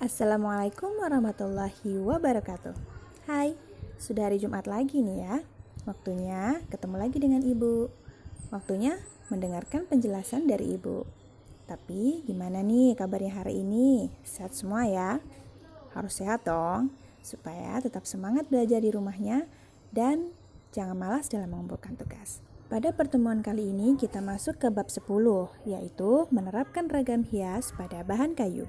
Assalamualaikum warahmatullahi wabarakatuh. Hai, sudah hari Jumat lagi nih ya. Waktunya ketemu lagi dengan Ibu. Waktunya mendengarkan penjelasan dari Ibu. Tapi gimana nih kabarnya hari ini? Sehat semua ya? Harus sehat dong, supaya tetap semangat belajar di rumahnya dan jangan malas dalam mengumpulkan tugas. Pada pertemuan kali ini kita masuk ke bab 10, yaitu menerapkan ragam hias pada bahan kayu.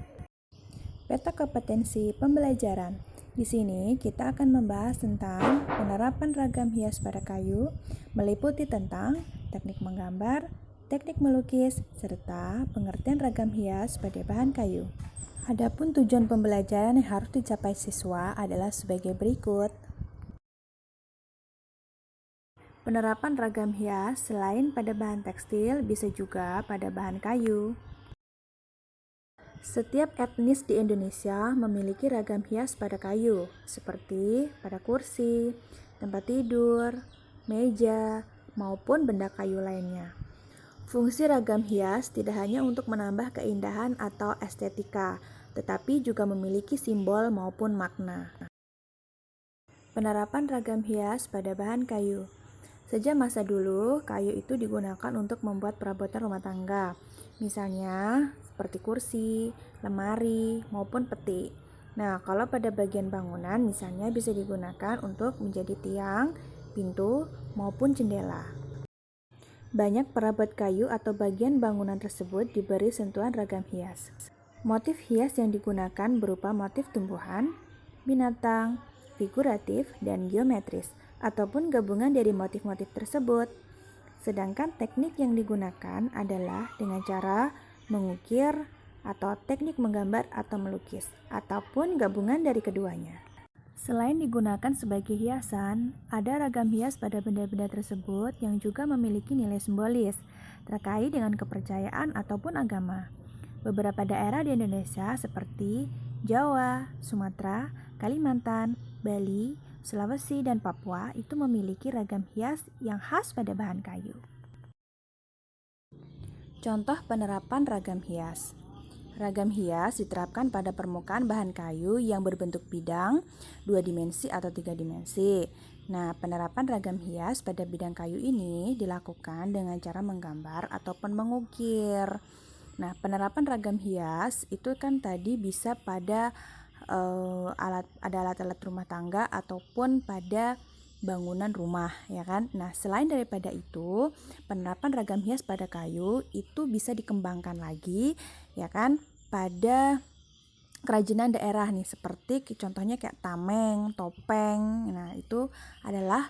Peta kompetensi pembelajaran. Di sini kita akan membahas tentang penerapan ragam hias pada kayu, meliputi tentang teknik menggambar, teknik melukis, serta pengertian ragam hias pada bahan kayu. Adapun tujuan pembelajaran yang harus dicapai siswa adalah sebagai berikut. Penerapan ragam hias selain pada bahan tekstil bisa juga pada bahan kayu. Setiap etnis di Indonesia memiliki ragam hias pada kayu, seperti pada kursi, tempat tidur, meja, maupun benda kayu lainnya. Fungsi ragam hias tidak hanya untuk menambah keindahan atau estetika, tetapi juga memiliki simbol maupun makna. Penerapan ragam hias pada bahan kayu. Sejak masa dulu, kayu itu digunakan untuk membuat perabotan rumah tangga. Misalnya, seperti kursi, lemari, maupun peti. Nah, kalau pada bagian bangunan misalnya bisa digunakan untuk menjadi tiang, pintu, maupun jendela. Banyak perabot kayu atau bagian bangunan tersebut diberi sentuhan ragam hias. Motif hias yang digunakan berupa motif tumbuhan, binatang, figuratif, dan geometris, ataupun gabungan dari motif-motif tersebut. Sedangkan teknik yang digunakan adalah dengan cara mengukir atau teknik menggambar atau melukis, ataupun gabungan dari keduanya. Selain digunakan sebagai hiasan, ada ragam hias pada benda-benda tersebut yang juga memiliki nilai simbolis terkait dengan kepercayaan ataupun agama. Beberapa daerah di Indonesia seperti Jawa, Sumatera, Kalimantan, Bali, Sulawesi, dan Papua itu memiliki ragam hias yang khas pada bahan kayu. Contoh penerapan ragam hias. Ragam hias diterapkan pada permukaan bahan kayu yang berbentuk bidang, 2 dimensi atau 3 dimensi. Nah, penerapan ragam hias pada bidang kayu ini dilakukan dengan cara menggambar ataupun mengukir. Nah, penerapan ragam hias itu kan tadi bisa pada alat-alat rumah tangga ataupun pada bangunan rumah, ya kan? Nah, selain daripada itu, penerapan ragam hias pada kayu itu bisa dikembangkan lagi, ya kan? Pada kerajinan daerah nih, seperti contohnya kayak tameng, topeng. Nah, itu adalah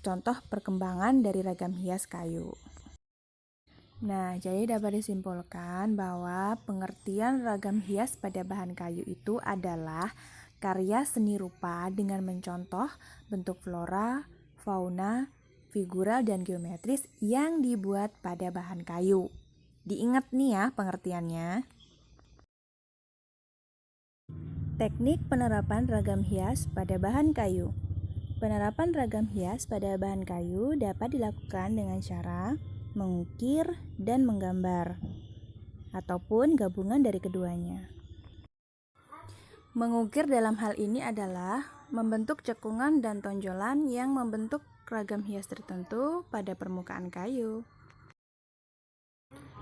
contoh perkembangan dari ragam hias kayu. Nah, jadi dapat disimpulkan bahwa pengertian ragam hias pada bahan kayu itu adalah karya seni rupa dengan mencontoh bentuk flora, fauna, figural, dan geometris yang dibuat pada bahan kayu. Diingat nih ya pengertiannya. Teknik penerapan ragam hias pada bahan kayu. Penerapan ragam hias pada bahan kayu dapat dilakukan dengan cara mengukir dan menggambar, ataupun gabungan dari keduanya. Mengukir dalam hal ini adalah membentuk cekungan dan tonjolan yang membentuk ragam hias tertentu pada permukaan kayu.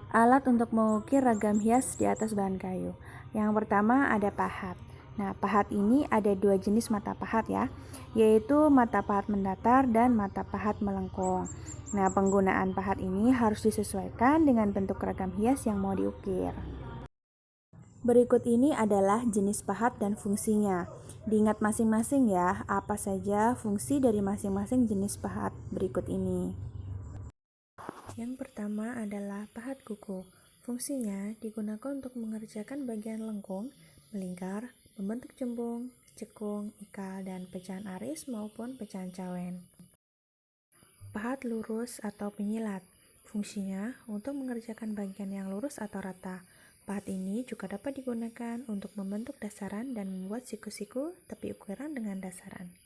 Alat untuk mengukir ragam hias di atas bahan kayu. Yang pertama ada pahat. Nah, pahat ini ada 2 jenis mata pahat ya, yaitu mata pahat mendatar dan mata pahat melengkung. Nah, penggunaan pahat ini harus disesuaikan dengan bentuk ragam hias yang mau diukir. Berikut ini adalah jenis pahat dan fungsinya. Diingat masing-masing ya, apa saja fungsi dari masing-masing jenis pahat berikut ini. Yang pertama adalah pahat kuku. Fungsinya digunakan untuk mengerjakan bagian lengkung, melingkar, membentuk cembung, cekung, ikal, dan pecahan aris maupun pecahan cawen. Pahat lurus atau penyilat. Fungsinya untuk mengerjakan bagian yang lurus atau rata. Pahat ini juga dapat digunakan untuk membentuk dasaran dan membuat siku-siku tepi ukiran dengan dasaran.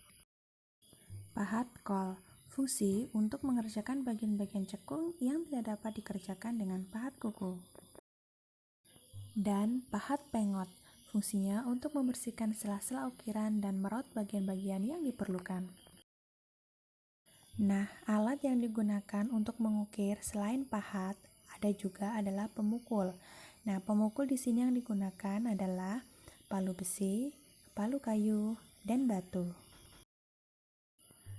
Pahat kol. Fungsi untuk mengerjakan bagian-bagian cekung yang tidak dapat dikerjakan dengan pahat kuku. Dan pahat pengot. Fungsinya untuk membersihkan sela-sela ukiran dan meraut bagian-bagian yang diperlukan. Nah, alat yang digunakan untuk mengukir selain pahat ada juga adalah pemukul. Nah, pemukul di sini yang digunakan adalah palu besi, palu kayu, dan batu.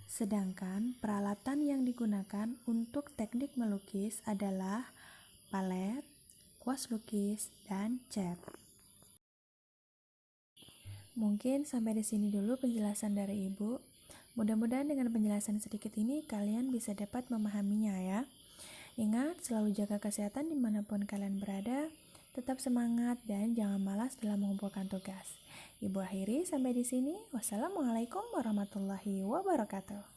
Sedangkan peralatan yang digunakan untuk teknik melukis adalah palet, kuas lukis, dan cat. Mungkin sampai di sini dulu penjelasan dari Ibu. Mudah-mudahan dengan penjelasan sedikit ini kalian bisa dapat memahaminya ya. Ingat, selalu jaga kesehatan dimanapun kalian berada, tetap semangat dan jangan malas dalam mengumpulkan tugas. Ibu akhiri sampai di sini. Wassalamualaikum warahmatullahi wabarakatuh.